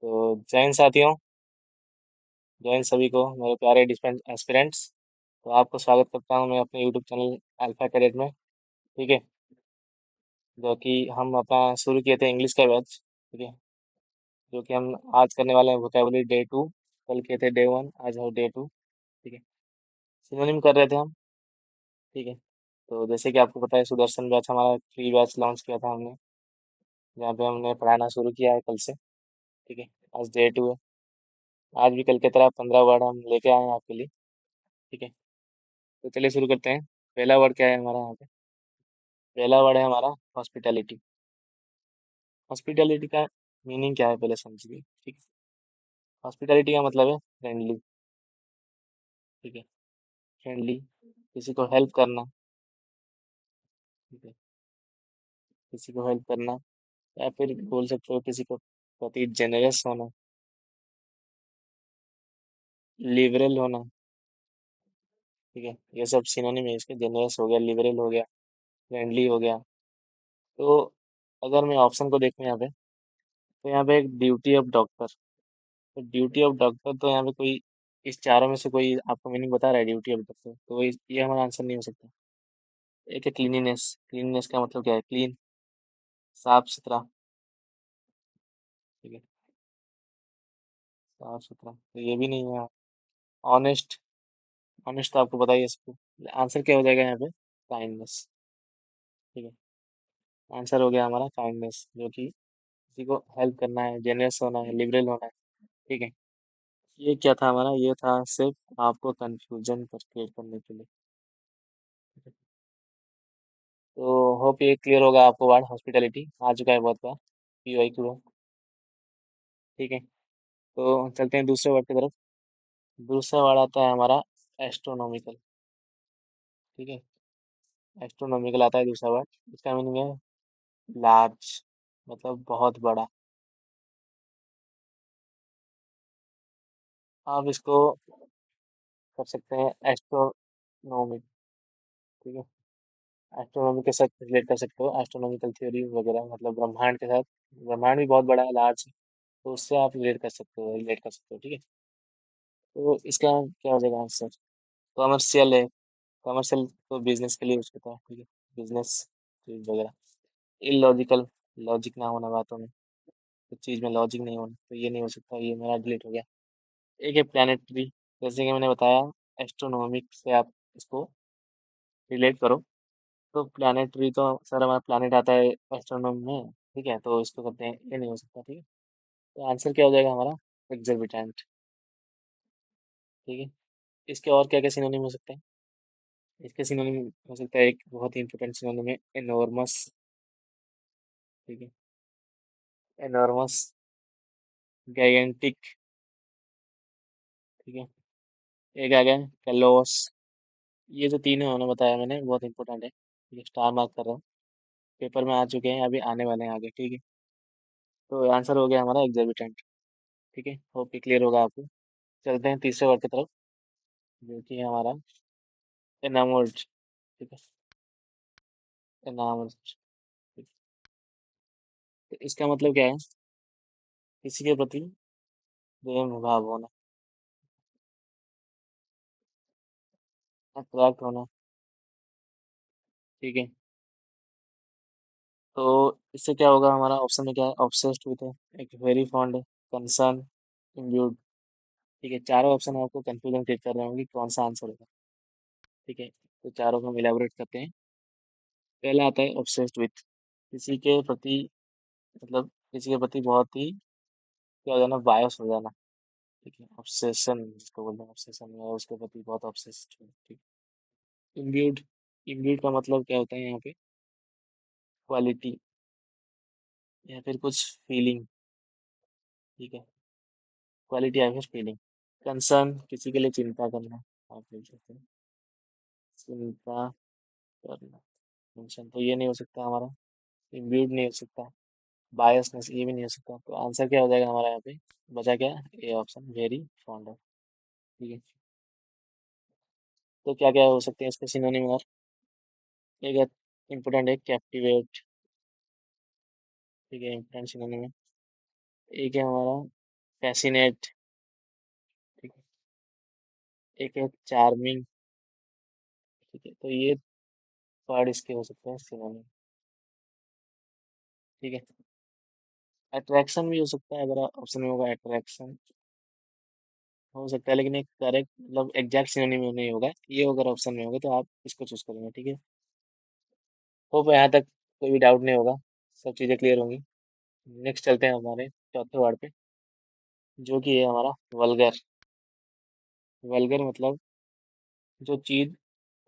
तो जय हिंद साथियों, जय हिंद सभी को मेरे प्यारे डिफेंस एस्पिरेंट्स। तो आपको स्वागत करता हूं मैं अपने यूट्यूब चैनल अल्फा कैडेट में। ठीक है। जो कि हम अपना शुरू किए थे इंग्लिश का बैच। ठीक है। जो कि हम आज करने वाले हैं वोकेबलरी डे 2। कल किए थे डे 1, आज है डे 2। ठीक है। सिनोनिम कर रहे थे हम। ठीक है। तो जैसे कि आपको पता है, सुदर्शन बैच हमारा फ्री बैच लॉन्च किया था हमने, जहाँ पे हमने पढ़ाना शुरू किया है कल से। ठीक है। आज डे 2 है। आज भी कल की तरह 15 वर्ड हम लेके आए हैं आपके लिए। ठीक है। तो चलिए शुरू करते हैं। पहला वर्ड क्या है हमारा यहाँ पे? पहला वर्ड है हमारा हॉस्पिटैलिटी। हॉस्पिटैलिटी का मीनिंग क्या है पहले समझिए। ठीक है। हॉस्पिटैलिटी का मतलब है फ्रेंडली। ठीक है। फ्रेंडली, किसी को हेल्प करना। ठीक है। किसी को हेल्प करना, या फिर बोल सकते हो किसी को प्रति जेनरस होना, लिबरल होना। ठीक है। ये सब सिनोनिम है इसके। जेनरस हो गया, लिबरल हो गया, फ्रेंडली हो गया। तो अगर मैं ऑप्शन को देखूं यहाँ पे, तो यहाँ पे एक ड्यूटी ऑफ डॉक्टर। तो ड्यूटी ऑफ डॉक्टर, तो यहाँ पे कोई इस चारों में से कोई आपको मीनिंग बता रहा है ड्यूटी ऑफ डॉक्टर, तो ये हमारा आंसर नहीं हो सकता। एक है क्लीनिनेस। क्लीनिनेस का मतलब क्या है? क्लीन, साफ सुथरा। ठीक है। साफ सुथरा, तो ये भी नहीं है। ऑनेस्ट। ऑनेस्ट तो आपको पता ही है सबको। आंसर क्या हो जाएगा यहाँ पे? काइंडनेस। ठीक है। आंसर हो गया हमारा काइंडनेस, जो कि किसी को हेल्प करना है, जेनरस होना है, लिबरल होना है। ठीक है। ये क्या था हमारा? ये था सिर्फ आपको कंफ्यूजन पर क्रिएट करने के लिए। ठीक है। तो होप ये क्लियर होगा आपको। वर्ड हॉस्पिटैलिटी आ चुका है बहुत बार, PYQ है। ठीक है। तो चलते हैं दूसरे वर्ड की तरफ। दूसरा वर्ड आता है हमारा एस्ट्रोनॉमिकल। ठीक है। एस्ट्रोनॉमिकल आता है दूसरा वर्ड। इसका मीनिंग है लार्ज, मतलब बहुत बड़ा। आप इसको कर सकते हैं एस्ट्रोनॉमिक। ठीक है। एस्ट्रोनॉमी के साथ रिलेट कर सकते हो, एस्ट्रोनॉमिकल थ्योरी वगैरह, मतलब ब्रह्मांड के साथ। ब्रह्मांड भी बहुत बड़ा है, लार्ज है। तो उससे आप रिलेट कर सकते हो। ठीक है। तो इसका क्या हो जाएगा आंसर? कॉमर्शियल है। कमर्शियल तो बिजनेस के लिए यूज करता है। ठीक है। बिजनेस वगैरह। इलॉजिकल, लॉजिक ना होना बातों में। कुछ चीज में लॉजिक नहीं होना, तो ये नहीं हो सकता, ये मेरा डिलीट हो गया। एक है प्लानिटरी। जैसे कि मैंने बताया, एस्ट्रोनॉमिक से आप इसको रिलेट करो। तो प्लानिटरी तो सर हमारा प्लानिट आता है एस्ट्रोनॉमी में। ठीक है। तो इसको करते हैं, ये नहीं हो सकता। ठीक है। तो आंसर क्या हो जाएगा हमारा? एग्जर्बिटेंट। ठीक है। इसके और क्या क्या सिनोनिम हो सकते हैं? इसके सिनोनिम हो सकता है, एक बहुत ही इंपॉर्टेंट सिनोनिम है एनॉर्मस। ठीक है। एनॉर्मस, गाइगेंटिक। ठीक है। एक आ गया कैलोस। ये जो तीन है उन्होंने बताया मैंने, बहुत इंपॉर्टेंट है। ये स्टार मार्क कर रहा हूँ। पेपर में आ चुके हैं, अभी आने वाले हैं आगे। ठीक है। तो आंसर हो गया हमारा एग्जॉर्बिटेंट। ठीक है। होप क्लियर होगा आपको। चलते हैं तीसरे वर्ड की तरफ, जो कि है हमारा एनामोर्ड। ठीक है। एनामोर्ड। तो इसका मतलब क्या है? किसी के प्रति प्रेम भाव होना, अट्रैक्ट होना। ठीक है। तो इससे क्या होगा? हमारा ऑप्शन में क्या है? ऑब्सेस्ड विथ है, एक वेरी फॉन्ड है, कंसर्न, इम्ब्यूड। ठीक है। चारों ऑप्शन आपको कंफ्यूजन क्रिएट कर रहे होंगे कौन सा आंसर होगा। ठीक है। तो चारों को हम इलेबोरेट करते हैं। पहला आता है ऑब्सेस्ड विथ। किसी के प्रति, मतलब किसी के प्रति बहुत ही क्या हो जाना, बायस हो जाना। ठीक है। ऑब्सेशन जिसको बोलते हैं, ऑब्सेशन है उसके प्रति बहुत ऑब्सेस्ड है। ठीक। इम्ब्यूड। इम्ब्यूड का मतलब क्या होता है यहाँ पे? क्वालिटी, या फिर कुछ फीलिंग। ठीक है। क्वालिटी या फिर फीलिंग। कंसर्न, किसी के लिए चिंता करना। आप बोल सकते हैं चिंता करना। टेंशन, तो ये नहीं हो सकता हमारा। इम्ब्यूड नहीं हो सकता। बायसनेस, ये भी नहीं हो सकता। तो आंसर क्या हो जाएगा हमारा यहाँ पे? बचा क्या? A option, very fond of. ठीक है। तो क्या क्या हो सकते हैं इसके सिनोनिम और? एक है इम्पोर्टेंट है कैप्टिवेट। ठीक है। इम्पोर्टेंट सिनोनिम है। एक है हमारा पैसिनेट। ठीक है। एक है चार्मिंग। ठीक है, तो ये वर्ड इसके हो सकते हैं सिनोनिम। ठीक है। अट्रैक्शन भी हो सकता है, अगर ऑप्शन में होगा अट्रैक्शन हो सकता है, लेकिन एक करेक्ट मतलब एग्जैक्ट सिनोनिम नहीं होगा ये, अगर ऑप्शन में होगा तो आप इसको चूज करेंगे। ठीक है। होप यहाँ तक कोई भी डाउट नहीं होगा, सब चीज़ें क्लियर होंगी। नेक्स्ट चलते हैं हमारे चौथे वर्ड पे, जो कि है हमारा वल्गर। वल्गर मतलब जो चीज़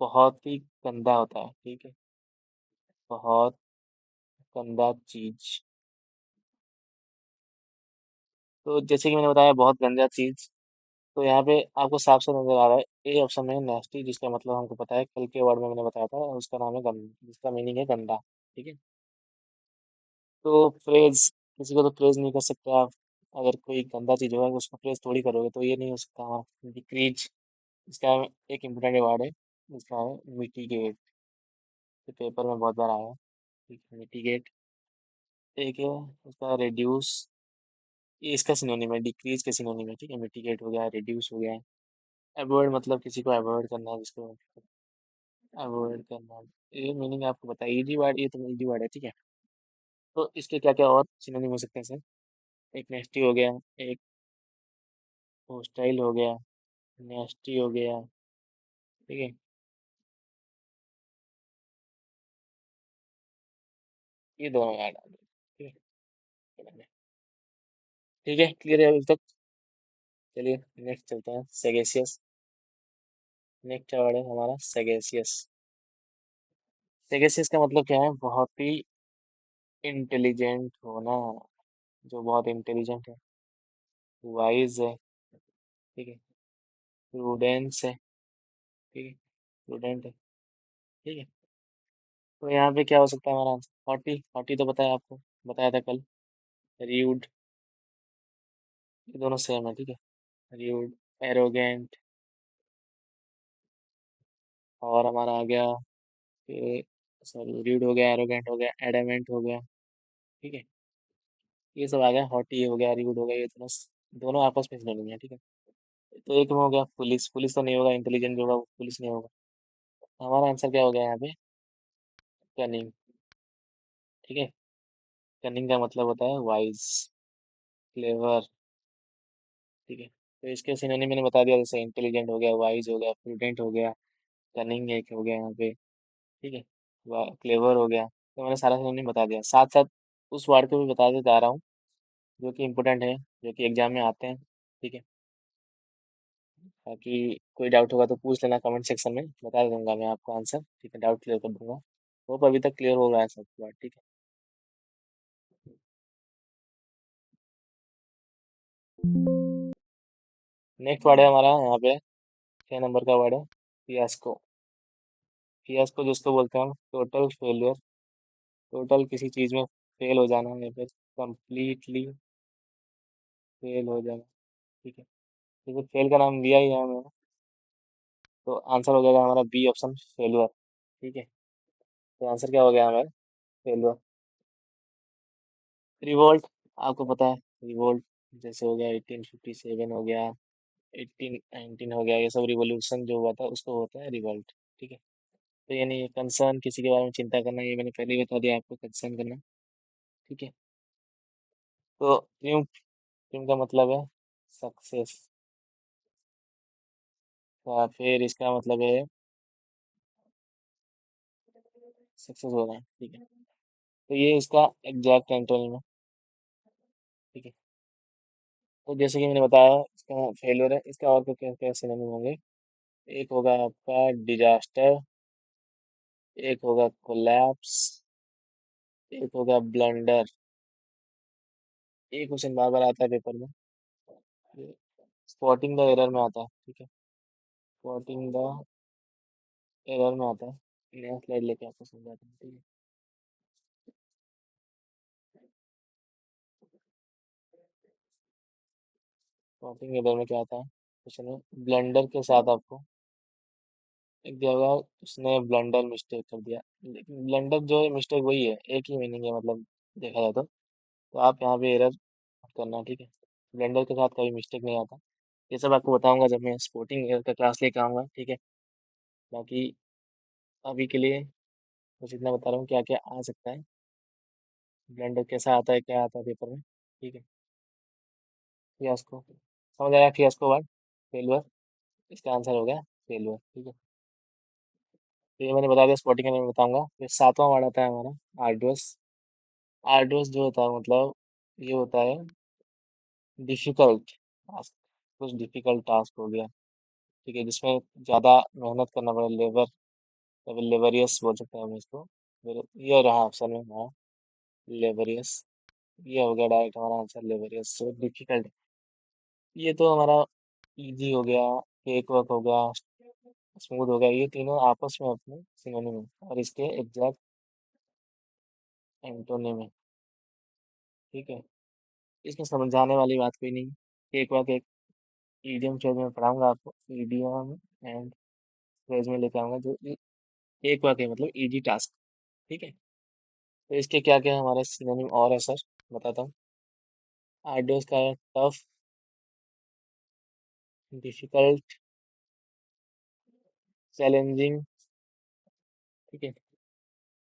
बहुत ही गंदा होता है। ठीक है, बहुत गंदा चीज। तो जैसे कि मैंने बताया बहुत गंदा चीज, तो यहाँ पे आपको साफ साफ नजर आ रहा है ए ऑप्शन में नेस्टी, जिसका मतलब हमको पता है, कल के वर्ड में मैंने बताया था, उसका नाम है गंदा, जिसका मीनिंग है गंदा। ठीक है। तो फ्रेज, किसी को तो फ्रेज नहीं कर सकते आप। अगर कोई गंदा चीज होगा उसको फ्रेज थोड़ी करोगे, तो ये नहीं हो सकता। हमारा डिक्रीज, इसका एक इम्पोर्टेंट वर्ड है, इसका है मिटिगेट। तो पेपर में बहुत बार आया है। ठीक है, मिटिगेट। एक है उसका रिड्यूस, ये इसका सिनोनिम है, डिक्रीज के सिनोनिम है। ठीक है, मिटिगेट हो गया, रिड्यूस हो गया। अवॉइड मतलब किसी को अवॉइड करना है, जिसको अवॉइड करना। ये मीनिंग आपको पता है, इजी वर्ड, ये तो इजी वर्ड है। ठीक है। तो इसके क्या क्या और सिनोनिम हो सकते हैं सर? एक नेस्टी हो गया, एक होस्टाइल हो गया, नेस्टी हो गया। ठीक है, ये दोनों याद आ गए। ठीक है। ठीक है, क्लियर है अभी तक? चलिए नेक्स्ट चलते हैं, सेगेसियस। नेक्स्ट वर्ड है हमारा सेगेसियस। सेगेसियस का मतलब क्या है? बहुत ही इंटेलिजेंट होना, जो बहुत इंटेलिजेंट है, वाइज है। ठीक है, प्रूडेंस है। ठीक है, प्रूडेंट है। ठीक है। तो यहाँ पे क्या हो सकता है हमारा आंसर? हॉटी। हॉटी तो बताया आपको, बताया था कल। र्यूड, ये दोनों सेम है। ठीक है, र्यूड, एरोगेंट। और हमारा आ गया कि, सॉरी, र्यूड हो गया, एरोगेंट हो गया, एडामेंट हो गया। ठीक है, ये सब आ गया। हॉटी हो गया, र्यूड हो गया, ये दोनों दोनों आपस में सिनोनिम है। ठीक है। तो एक में हो गया पुलिस। पुलिस तो नहीं होगा, इंटेलिजेंट जो होगा वो पुलिस नहीं होगा। हमारा आंसर क्या हो गया यहाँ पे? कनिंग। ठीक है, कनिंग का मतलब होता है वाइज, क्लेवर। ठीक है, तो इसके सिनोनिम मैंने बता दिया, जैसे इंटेलिजेंट हो गया, वाइज हो गया, प्रूडेंट हो गया, कनिंग एक हो गया यहाँ पे। ठीक है, क्लेवर हो गया। तो मैंने सारा सिनोनिम बता दिया, साथ साथ उस वर्ड को भी बताते जा रहा हूँ जो कि इम्पोर्टेंट है, जो कि एग्जाम में आते हैं। ठीक है, ताकि कोई डाउट होगा तो पूछ लेना कमेंट सेक्शन में, बता दूंगा मैं आपको आंसर। ठीक है, डाउट क्लियर कर दूंगा। होप अभी तक क्लियर हो रहा है सब बात। ठीक है। नेक्स्ट वर्ड है हमारा यहाँ पे 6 नंबर का वर्ड है फियास्को। फियास्को जिसको बोलते हैं हम टोटल फेलियर, टोटल किसी चीज में फेल हो जाना, या फिर कंप्लीटली फेल हो जाना। ठीक है, जैसे फेल का नाम दिया ही है मैंने, तो आंसर हो जाएगा हमारा बी ऑप्शन, फेलुअर। ठीक है, तो आंसर क्या हो गया हमारा? फेलुअर। रिवोल्ट, आपको पता है रिवोल्ट, जैसे हो गया 1857 हो गया, 1819 हो गया, ये सब रिवोल्यूशन जो हुआ था उसको होता है रिवोल्ट। ठीक है, तो यानी कंसर्न, किसी के बारे में चिंता करना, ये मैंने पहले ही बता दिया आपको, कंसर्न करना। ठीक है। तो ट्रिumph, ट्रिumph का मतलब है सक्सेस, या फिर इसका मतलब है सक्सेस होना है। ठीक है, तो ये इसका एग्जैक्ट एंटोनिम है। ठीक है, तो जैसे कि मैंने बताया इसका फेलियर है, इसका और क्या क्या सिनोनिम होंगे? एक होगा आपका डिजास्टर, एक होगा कोलैप्स, एक होगा ब्लंडर। एक क्वेश्चन बार बार आता है पेपर में, स्पॉटिंग द एरर में आता है। ठीक है, स्पॉटिंग द एरर में आता है। नया स्लाइड लेके आपको समझाता हूँ। ठीक है, स्पॉटिंग एरर में क्या आता है क्वेश्चन में? ब्लंडर के साथ आपको एक जगह उसने ब्लंडर मिस्टेक कर दिया, लेकिन ब्लंडर जो है मिस्टेक वही है, एक ही मीनिंग है मतलब, देखा जाए तो आप यहाँ पे एरर करना। ठीक है, ब्लेंडर के साथ कभी मिस्टेक नहीं आता। ये सब आपको बताऊंगा जब मैं स्पोर्टिंग का क्लास लेकर आऊंगा, ठीक है। बाकी अभी के लिए कुछ इतना बता रहा हूँ क्या क्या आ सकता है, ब्लेंडर कैसा आता है, क्या आता है पेपर में, ठीक है। फियास्को, समझ आया? फियास्को वर्ड, फेलुअर, इसका आंसर हो गया फेलुअर, ठीक है। तो ये मैंने बता दिया स्पोर्टिंग का, मैं बताऊंगा। फिर सातवां वर्ड आता है हमारा आर्डुअस। आर्डुअस जो होता है मतलब ये होता है डिफिकल्ट टास्क, कुछ डिफिकल्ट टास्क हो गया, ठीक है, जिसमें ज़्यादा मेहनत करना पड़े, लेबर, लेबरियस बोल सकते हैं हम इसको। फिर ये रहा ऑप्शन में हमारा लेबरियस, ये हो गया डायरेक्ट हमारा आंसर लेबरियस। सो डिफिकल्ट, ये तो हमारा इजी हो गया, केक वर्क हो गया, स्मूथ हो गया, ये तीनों आपस में अपने सिनोनिम है और इसके एग्जैक्ट एंटोनिम है, ठीक है। इसमें समझाने वाली बात कोई नहीं है। केक वर्क एक ईडियम फ्रेज में पढ़ाऊंगा आपको, ईडियम एंड फ्रेज में लेके आऊंगा जो केक वर्क है, मतलब इजी टास्क, ठीक है। तो इसके क्या क्या हमारे सिनोनिम और है सर, बताता हूँ। आर्डोस का है टफ, डिफिकल्ट, चैलेंजिंग, ठीक है।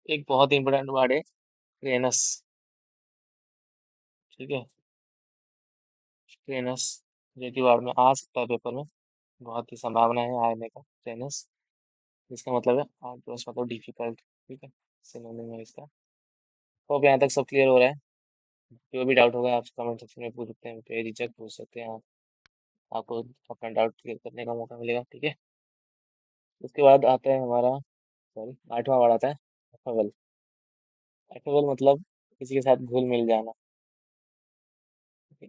एक बहुत इंपॉर्टेंट वर्ड है ट्रेनस, ठीक है। ट्रेनस जो कि वर्ड में आ सकता है पेपर में, बहुत ही संभावना है आने का ट्रेनस, जिसका मतलब है आर्डोस मतलब डिफिकल्ट, ठीक है, सिनोनिम है इसका। होप यहाँ तक सब क्लियर हो रहा है। जो भी डाउट होगा आप कमेंट सेक्शन में पूछ सकते हैं, बेझिझक पूछ सकते हैं आप, आपको अपना डाउट क्लियर करने का मौका मिलेगा, ठीक है। उसके बाद आता है हमारा, सॉरी, आठवां वर्ड आता है अफेबल। अफेबल मतलब किसी के साथ घुल मिल जाना, ठीक है?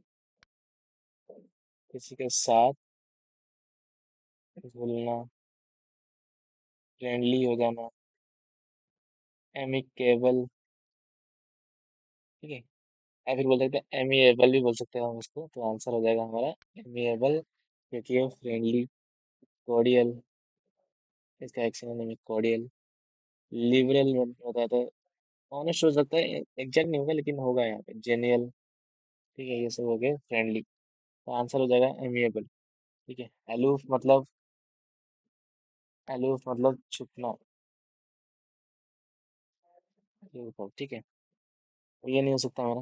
किसी के साथ घुलना, फ्रेंडली हो जाना, एमिकेबल, ठीक है। या फिर बोल सकते हैं एमिएबल भी बोल सकते हैं हम इसको, तो आंसर हो जाएगा हमारा एमिएबल, क्योंकि ये फ्रेंडली, कॉर्डियल, इसका एक सिनोनिम है कॉर्डियल। लिबरल बताते हैं, ऑनेस्ट हो सकता है, एग्जैक्ट नहीं होगा लेकिन होगा यहाँ पे जेनियल, ठीक है। ये सब हो गए फ्रेंडली, तो आंसर हो जाएगा एमिएबल, ठीक है। एलूफ मतलब, एलूफ मतलब छुपना, ये बताओ, ठीक है। तो ये नहीं हो सकता मेरा।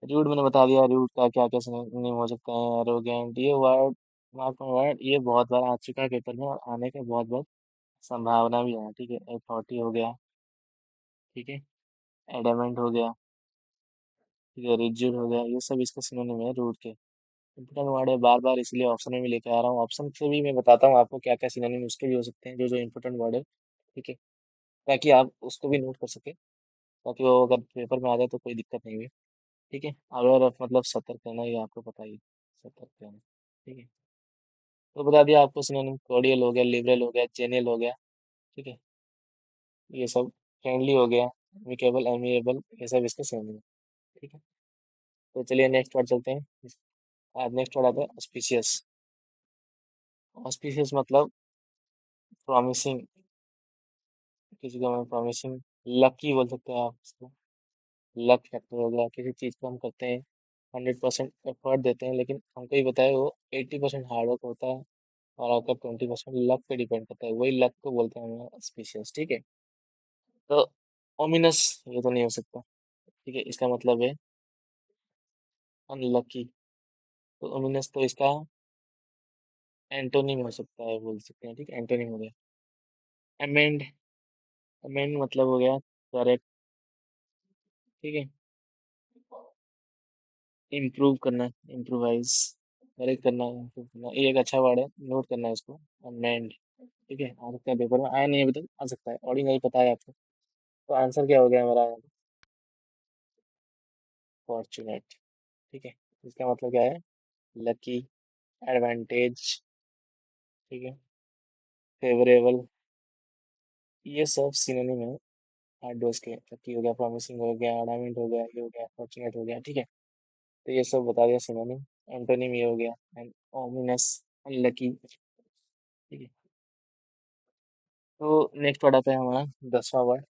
रूड मैंने बता दिया, रूड का क्या क्या सिनोनिम हो सकता है, एरोगेंट, ये वर्ड, मार्क वर्ड, ये बहुत बार आ चुका है पेपर में और आने का बहुत बहुत संभावना भी है, ठीक है। अथॉरिटी हो गया, ठीक है। एडामेंट हो गया, ठीक है। रिजिड हो गया, ये सब इसका सिनोनिम है रूड के। इंपॉर्टेंट वर्ड है, बार बार इसलिए ऑप्शन में भी लेके आ रहा हूँ, ऑप्शन से भी मैं बताता हूँ आपको क्या क्या सिनोनिम उसके भी हो सकते हैं, जो जो इंपॉर्टेंट वर्ड है, ठीक है, ताकि आप उसको भी नोट कर सके, ताकि वो अगर पेपर में आ जाए तो कोई दिक्कत नहीं हुई, ठीक है। अवेयर ऑफ मतलब सतर्क रहना, ये आपको पता ही है, सतर्क रहना, ठीक है। तो बता दिया आपको सिनोनिम, कॉर्डियल हो गया, लिबरल हो गया, जेनियल हो गया, ठीक है। ये सब फ्रेंडली हो गया, एमिकेबल, एमिएबल, ये सब इसके सिनोनिम है, ठीक है। तो चलिए नेक्स्ट वर्ड चलते हैं। आज नेक्स्ट वर्ड आता है ऑस्पिशियस। ऑस्पिशियस मतलब प्रॉमिसिंग, किसी को मैं प्रॉमिसिंग, लकी बोल सकते हैं आप इसको। लक फैक्टर हो गया, किसी चीज़ को हम करते हैं, 100% एफर्ट देते हैं, लेकिन हमको ही बताया वो 80% हार्डवर्क होता है और आपका 20% लक पे डिपेंड करता है, वही लक को बोलते हैं हम स्पीशियस, ठीक है। तो ओमिनस, ये तो नहीं हो सकता, ठीक है, इसका मतलब है अनलकी। तो ओमिनस तो इसका एंटोनिम हो सकता है, बोल सकते हैं, ठीक है, एंटोनिम हो गया। अमेंड, अमेंड मतलब हो गया करेक्ट, ठीक है। इम्प्रूव करना, इम्प्रोवाइज, करेक्ट करना, इम्प्रूव करना, ये एक अच्छा वर्ड है, नोट करना है इसको, अमेंड, ठीक है। आ सकता है पेपर में, आया नहीं अभी तक, आ सकता है, ऑर्डिनरी पता है आपको। तो आंसर क्या हो गया हमारा, फॉर्चुनेट, ठीक है। इसका मतलब क्या है, लकी, एडवांटेज, ठीक है, फेवरेबल, ये सब सिनोनिम है हार्ड डोज के। लकी हो गया, प्रॉमिसिंग हो गया, अडामेंट हो गया, ये हो गया, फॉर्चुनेट हो गया, ठीक है। तो ये सब बता दिया सिनोनिम। एंटोनिम ये हो गया, एंड ओमिनस, अनलकी, ठीक है। तो नेक्स्ट वर्ड आता है हमारा 10वां वर्ड।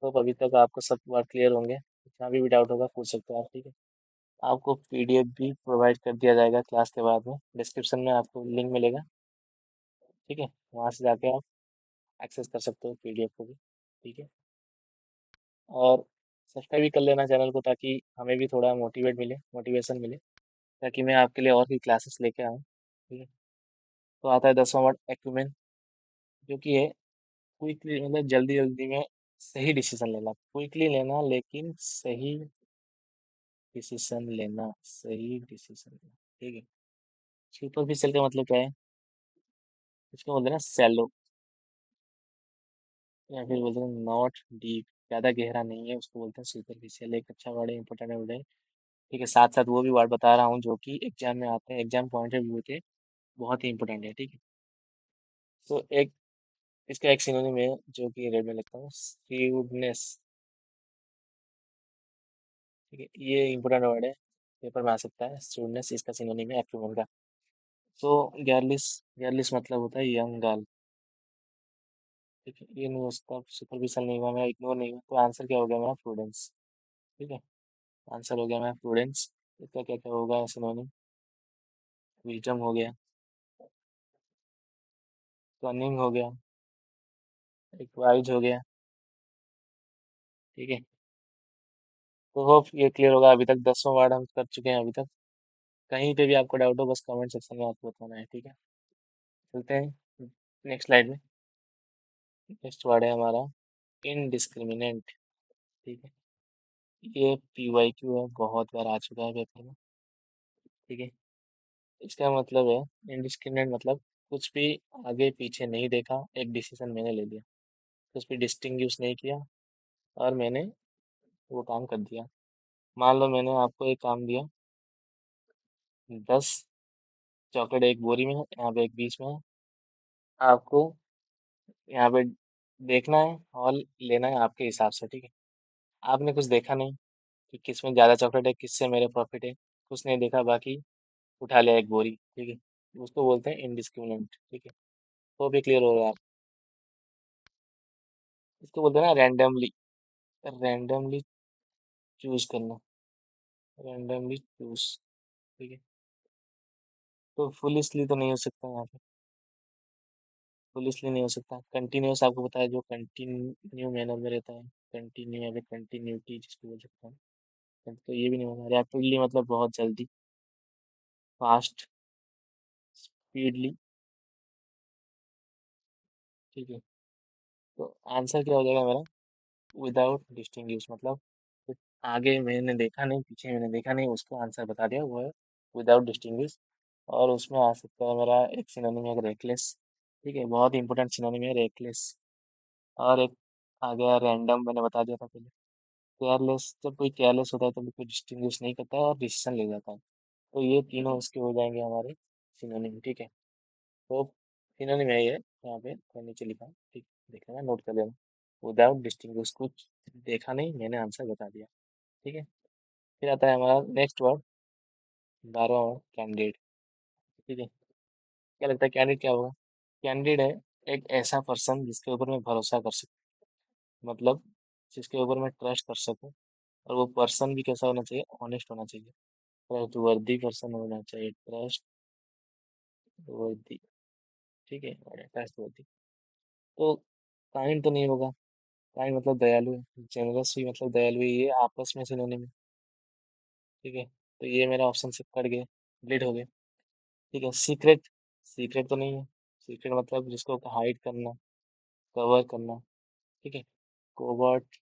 तो अभी तक आपको सब वर्ड क्लियर होंगे, जहाँ भी डाउट होगा पूछ सकते हो आप, ठीक है। आपको पीडीएफ भी प्रोवाइड कर दिया जाएगा क्लास के बाद में, डिस्क्रिप्शन में आपको लिंक मिलेगा। ठीक है, वहाँ से जाके आप एक्सेस कर सकते हो पीडीएफ को भी। ठीक है, और सब्सक्राइब भी कर लेना चैनल को, ताकि हमें भी थोड़ा मोटिवेशन मिले, ताकि मैं आपके लिए और भी क्लासेस लेके आऊँ। ठीक है, तो आता है 10वां वर्ड एक्यूमेन, जो कि है क्विकली, मतलब जल्दी जल्दी में सही डिसीजन लेना, क्विकली लेना लेकिन सही डिसीजन लेना। ठीक है, सुपरफिशियल का मतलब क्या है? इसको बोलते हैं ना सैलो, या फिर बोलते हैं नॉट डीप, ज्यादा गहरा नहीं है, उसको बोलते हैं सुपरफिशियल। एक अच्छा वर्ड है, इंपॉर्टेंट वर्ड है। ठीक है, साथ साथ वो भी वर्ड बता रहा हूँ जो कि एग्जाम में आते हैं, एग्जाम पॉइंट ऑफ व्यू के बहुत ही इंपॉर्टेंट है। ठीक है, तो एक इसका एक सिनोनिम है जो कि रेड में लिखता हूँ, स्hrewdness। ठीक है, ये इंपॉर्टेंट वर्ड है, पेपर में आ सकता है। स्hrewdness इसका सिनोनिम है एक्यूमेन का। तो गर्लिश, गर्लिश मतलब होता है यंग गर्ल। ठीक है, ये नहीं हो सकता, सुपरफिशियल नहीं हुआ मेरा, इग्नोर नहीं हुआ, तो आंसर क्या हो गया मेरा? प्रूडेंस। ठीक है, आंसर हो गया मेरा प्रूडेंस। इसका क्या क्या होगा सिनोनिम? विजडम हो गया, कनिंग हो गया, एक वाइज हो गया। ठीक है, तो होप ये क्लियर होगा। अभी तक 10वां वार्ड हम कर चुके हैं अभी तक। कहीं पे भी आपको डाउट हो, बस कमेंट सेक्शन में आपको बताना है। ठीक है, चलते हैं नेक्स्ट स्लाइड में। नेक्स्ट वर्ड है हमारा इनडिस्क्रिमिनेंट। ठीक है, ये पीवाईक्यू है, बहुत बार आ चुका है पेपर में। ठीक है, इसका मतलब है इनडिस्क्रिमिनेंट, मतलब कुछ भी आगे पीछे नहीं देखा, एक डिसीजन मैंने ले लिया, कुछ भी डिस्टिंग्विश नहीं किया, और मैंने वो काम कर दिया। मान लो मैंने आपको एक काम दिया, 10 चॉकलेट एक बोरी में है, यहाँ पे एक बीच में है, आपको यहाँ पे देखना है और लेना है आपके हिसाब से। ठीक है, आपने कुछ देखा नहीं कि किसमें ज़्यादा चॉकलेट है, किससे मेरे प्रॉफिट है, कुछ नहीं देखा, बाकी उठा लिया एक बोरी। ठीक है, उसको बोलते हैं इनडिस्क्रिमिनेंट। ठीक है, तो भी क्लियर हो रहा है आप। इसको बोलते हैं ना रैंडमली, रैंडमली चूज करना, रैंडमली चूज। ठीक है, तो फुलिशली तो नहीं हो सकता यहाँ पे, फुलिशली नहीं हो सकता। कंटिन्यूस आपको पता है, जो कंटिन्यू मैनर में रहता है, कंटिन्यू या फिर कंटिन्यूटी जिसको बोल सकते हैं, तो ये भी नहीं होगा। रैपिडली मतलब बहुत जल्दी, फास्ट, स्पीडली। ठीक है, तो आंसर क्या हो जाएगा मेरा? विदाउट डिस्टिंग्विश, मतलब कुछ आगे मैंने देखा नहीं, पीछे मैंने देखा नहीं, उसको आंसर बता दिया, वो है विदाउट डिस्टिंग्विश। और उसमें आ सकता है मेरा एक सिनोनिम है रेकलेस। ठीक है, बहुत इंपॉर्टेंट सिनोनिम है रेकलेस। और एक आ गया रैंडम, मैंने बता दिया था पहले। केयरलेस, जब कोई केयरलेस होता है तो कोई डिस्टिंग्विश नहीं करता है और डिसीजन ले जाता है। तो ये तीनों उसके हो जाएंगे हमारे सिनोनिम। ठीक है, तो सिनोनिम है ये, यहाँ पे और नीचे लिखा है, ठीक, देख लेना, नोट कर लेना। विदाउट डिस्टिंग्विश, कुछ देखा नहीं, मैंने आंसर बता दिया। ठीक है, फिर आता है हमारा नेक्स्ट वर्ड, 12वां वर्ड कैंडिडेट। ठीक है, क्या लगता है कैंडिडेट क्या होगा? कैंडिडेट है एक ऐसा पर्सन जिसके ऊपर मैं भरोसा कर सकूं, मतलब जिसके ऊपर मैं ट्रस्ट कर सकूं। और वो पर्सन भी कैसा होना चाहिए? ऑनेस्ट होना चाहिए, ट्रस्ट वर्दी पर्सन होना चाहिए, ट्रस्ट वर्दी। ठीक है, और ट्रस्ट वर्दी। तो काइंड तो नहीं होगा, काइंड मतलब दयालु है, जेनरस भी मतलब दयालु है, ये आपस में सिनोनिम है। ठीक है, तो ये मेरा ऑप्शन से कट गए, डिलीट हो गए। ठीक है, सीक्रेट, सीक्रेट तो नहीं है, सीक्रेट मतलब जिसको हाइड करना, कवर करना। ठीक है, कोवर्ट,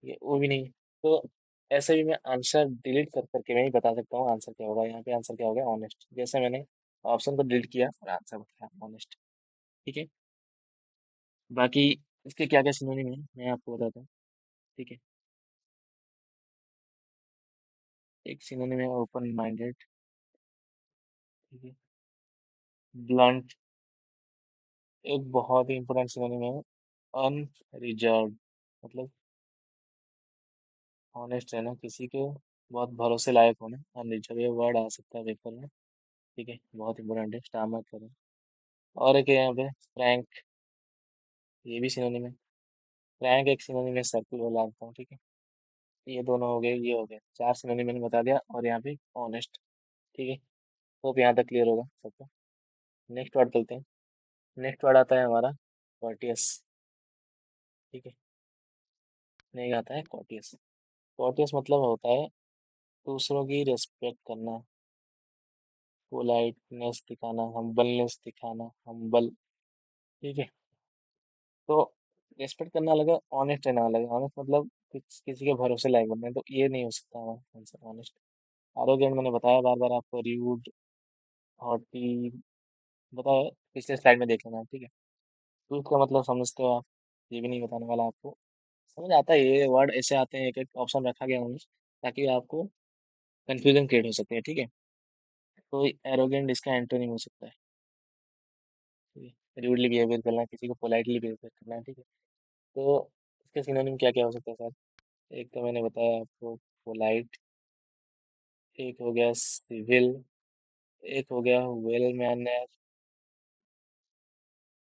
ये वो भी नहीं है। तो ऐसे भी मैं आंसर डिलीट कर करके मैं ही बता सकता हूँ आंसर क्या होगा। यहाँ पे आंसर क्या होगा? ऑनेस्ट, जैसे मैंने ऑप्शन को डिलीट किया और आंसर बताया ऑनेस्ट। ठीक है, बाकी इसके क्या क्या सिनोनिम है मैं आपको बताता हूँ। ठीक है, एक सिनोनिम है ओपन माइंडेड। ठीक है, ब्लंट, एक बहुत ही इंपॉर्टेंट सिनोनिम है अनरिजर्व, मतलब ऑनेस्ट रहना, किसी के बहुत भरोसे लायक होना, अनरिजर्व, ये वर्ड आ सकता है पेपर में। ठीक है, बहुत इंपॉर्टेंट है, स्टार मार्क करें। और एक है यहाँ पे फ्रैंक, ये भी सिनोनिम है। फ्रैंक एक सिनोनिम है सर्कुलर, लाता हूँ। ठीक है, ये दोनों हो गए, ये हो गए, चार सिनोनिम मैंने बता दिया, और यहाँ पे ऑनेस्ट। ठीक है, होप यहाँ तक क्लियर होगा सबको। नेक्स्ट वर्ड चलते हैं। नेक्स्ट वर्ड आता है हमारा कॉर्टियस। ठीक है, नहीं आता है कॉर्टियस। कॉर्टियस मतलब होता है दूसरों की रिस्पेक्ट करना, पोलाइटनेस दिखाना, हम्बलनेस दिखाना, हम्बल। ठीक है, तो रिस्पेक्ट करना अलग है, ऑनेस्ट रहना अलग है। ऑनेस्ट मतलब किसी के भरोसे लायक बनना है, तो ये नहीं हो सकता हमारा आंसर ऑनेस्ट। एरोगेंट मैंने बताया बार बार आपको, रूड, हॉटी बताया, पिछले स्लाइड में देख लेना आप। ठीक है, तो इसका मतलब समझते हो आप, ये भी नहीं बताने वाला आपको। समझ आता है, ये वर्ड ऐसे आते हैं, एक एक ऑप्शन रखा गया उन्होंने ताकि आपको कंफ्यूजन क्रिएट हो सकती है। ठीक है, तो एरोगेंट इसका एंटोनिम हो सकता है। ठीक है, रूडली बिहेवियर करना, किसी को पोलाइटली बिहेवियर करना है। ठीक है, तो इसके सिनोनिम क्या क्या हो सकता है सर? एक तो मैंने बताया आपको, पोलाइट। एक हो गया सिविल। एक हो गया वेल मैनर।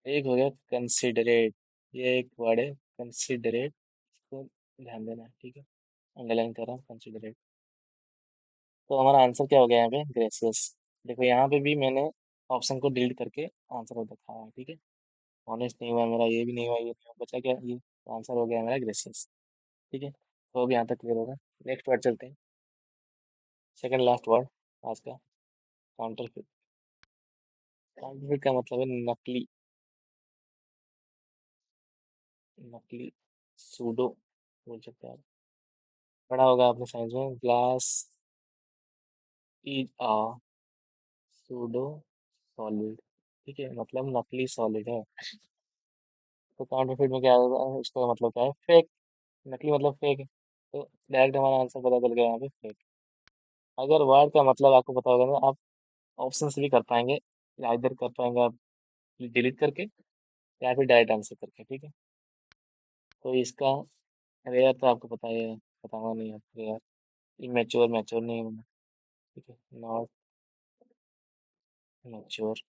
एक हो गया कंसिडरेट। ये एक वर्ड है कंसिडरेट, इसको ध्यान देना है। ठीक है, अंडरलाइन कर रहा हूँ कंसिडरेट। तो हमारा आंसर क्या हो गया यहाँ पे? ग्रेसियस। देखो यहाँ पे भी मैंने ऑप्शन को डिलीट करके आंसर दिखाया है। ठीक है, ऑनेस्ट नहीं हुआ मेरा, ये भी नहीं हुआ, ये नहीं हुआ, बचा क्या? ये आंसर हो गया मेरा ग्रेसियस। ठीक है, तो अब यहाँ तक क्लियर होगा। नेक्स्ट वर्ड चलते हैं, सेकंड लास्ट वर्ड आज का, काउंटरफिट। काउंटरफिट का मतलब है नकली। नकली, सूडो बोल सकते हैं आप। पढ़ा होगा आपने साइंस में, glass is a pseudo solid. ठीक है, मतलब नकली सॉलिड है। तो काउंटरफिट में क्या होगा, उसका मतलब क्या है? फेक। नकली मतलब फेक है, तो डायरेक्ट हमारा आंसर पता चल गया यहाँ पे, फेक। अगर वर्ड का मतलब आपको पता होगा ना, आप ऑप्शन से भी कर पाएंगे, या इधर कर पाएंगे आप डिलीट करके, या फिर डायरेक्ट आंसर करके। ठीक है, तो इसका रेयर तो आपको पता ही है, बताऊंगा नहीं आपको रेयर। इमेच्योर, मैच्योर नहीं होना। ठीक है, नॉट मैच्योर।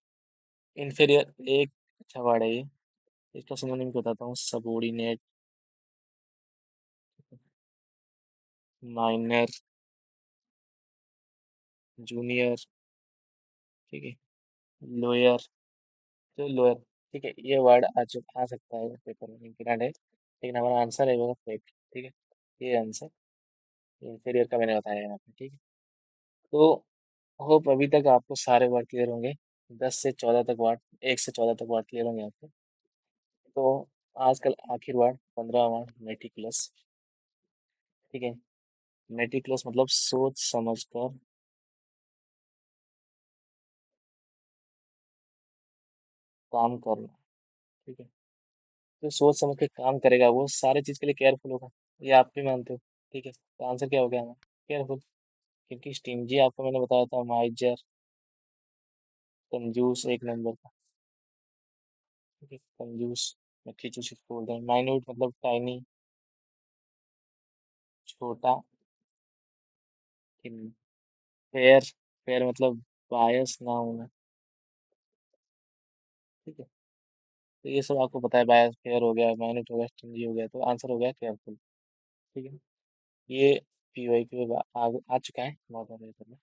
इन्फीरियर एक अच्छा वर्ड है ये, इसका सिनोनिम बताता हूँ, सबोर्डिनेट, माइनर, जूनियर। ठीक है, लोअर, तो लोअर। ठीक है, ये वर्ड आ सकता है पेपर में, इम्पोर्टेंट है, लेकिन हमारा आंसर है वो फेक। ठीक है, ये आंसर इंफीरियर का मैंने बताया यहाँ पे। ठीक है, तो होप अभी तक आपको सारे वर्ड क्लियर होंगे, 10 से 14 तक वर्ड, 1 से 14 तक वर्ड क्लियर होंगे आपको। तो आजकल आखिर वर्ड, 15वां, मेटिकुलस। ठीक है, मेटिकुलस मतलब सोच समझ कर काम करना। ठीक है, जो सोच समझ के काम करेगा वो सारे चीज के लिए केयरफुल होगा, ये आप भी मानते हो। ठीक है, तो आंसर क्या हो गया हमारा? केयरफुल। क्योंकि स्टिंजी आपको मैंने बताया था, माइजर, कंजूस एक नंबर का। ठीक है, कंजूस, मैं खींचूस इसको बोलते हैं। माइन्यूट मतलब टाइनी, छोटा। फेयर, फेयर मतलब बायस ना होना। ठीक है, तो ये सब आपको पता है, बायस, फेयर हो गया, माइन्यूट हो गया, स्टिंजी हो गया, तो आंसर हो गया केयरफुल। ठीक है, ये पीवाई क्यू आ चुका है बहुत सारे पेपर में।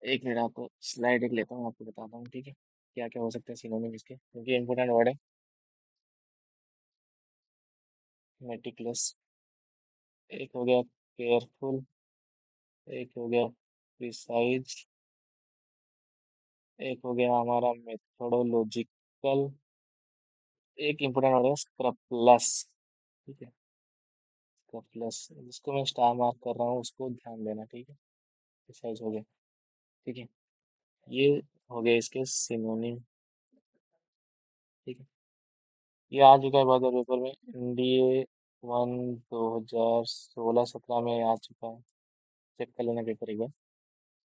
एक मिनट, आपको स्लाइड एक लेता हूँ, आपको बताता हूँ। ठीक है, क्या क्या हो सकते हैं सिनोनिम इसके, क्योंकि इंपोर्टेंट वर्ड है। मेटिकुलस, एक हो गया केयरफुल, एक हो गया प्रिसाइज, एक हो गया हमारा मेथोडोलॉजिकल, एक इम्पोर्टेंट वर्ड है स्क्रपलस। ठीक है, स्क्रपलस, जिसको मैं स्टार मार्क कर रहा हूँ उसको ध्यान देना। ठीक है, प्रिसाइज हो गया। ठीक है, ये हो गए इसके सिनोनिम। ठीक है, ये आ चुका है बहुत बार पेपर में, एनडीए वन 2016-17 में आ चुका है, चेक कर लेना पेपर एक बार।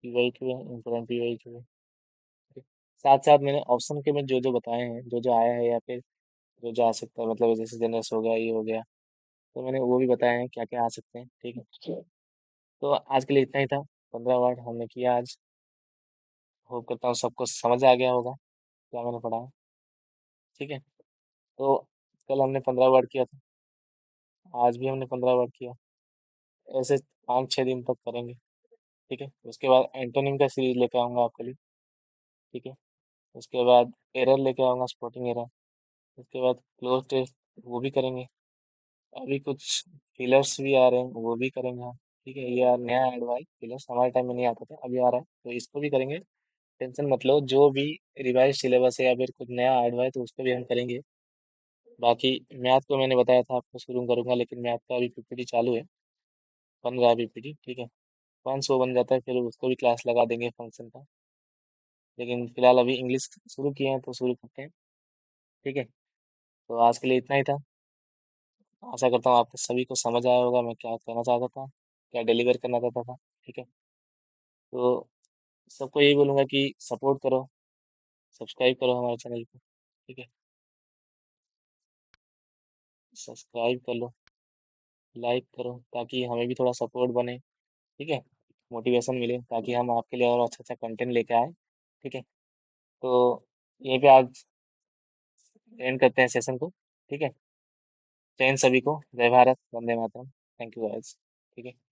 पीवाई क्यू है, इम्पोर्टेंट पीवाई क्यू है। ठीक है, साथ साथ मैंने ऑप्शन के में जो जो बताए हैं, जो जो आया है, या फिर जो जो आ सकता है, मतलब जैसे जनरस हो गया, ये हो गया, तो मैंने वो भी बताया है क्या क्या आ सकते हैं। ठीक है, तो आज के लिए इतना ही था, 15 वर्ड हमने किया आज। होप करता हूँ सबको समझ आ गया होगा क्या मैंने पढ़ा है। ठीक है, तो कल हमने 15 वर्ड किया था, आज भी हमने 15 वर्ड किया। ऐसे 5-6 दिन तक करेंगे। ठीक है, उसके बाद एंटोनिम का सीरीज लेके आऊंगा आपके लिए। ठीक है, उसके बाद एरर लेके आऊंगा, स्पॉटिंग एरर। उसके बाद क्लोज टेस्ट, वो भी करेंगे। अभी कुछ फिलर्स भी आ रहे हैं, वो भी करेंगे हम। ठीक है, ये यार नया ऐड हुआ है फिलर्स, हमारे टाइम में नहीं आता था, अभी आ रहा है, तो इसको भी करेंगे। टेंशन मत लो, जो भी रिवाइज सिलेबस है या फिर कुछ नया ऐड हुआ है तो उसको भी हम करेंगे। बाकी मैथ को मैंने बताया था आपको शुरू करूंगा, लेकिन मैथ का अभी पीपीटी चालू है, बन रहा है पीपीटी। ठीक है, 500 बन जाता है फिर उसको भी क्लास लगा देंगे फंक्शन का। लेकिन फिलहाल अभी इंग्लिश शुरू किए हैं तो शुरू करते हैं। ठीक है, तो आज के लिए इतना ही था। आशा करता हूँ आप सभी को समझ आया होगा मैं क्या कहना चाहता था, क्या डिलीवर करना चाहता था। ठीक है, तो सबको यही बोलूंगा कि सपोर्ट करो, सब्सक्राइब करो हमारे चैनल को। ठीक है, सब्सक्राइब कर लो, लाइक करो, ताकि हमें भी थोड़ा सपोर्ट बने। ठीक है, मोटिवेशन मिले, ताकि हम आपके लिए और अच्छा अच्छा कंटेंट लेके आए। ठीक है, तो यहीं पे आज एंड करते हैं सेशन को। ठीक है, जय हिंद सभी को, जय भारत, वंदे मातरम। Thank you guys. ठीक है।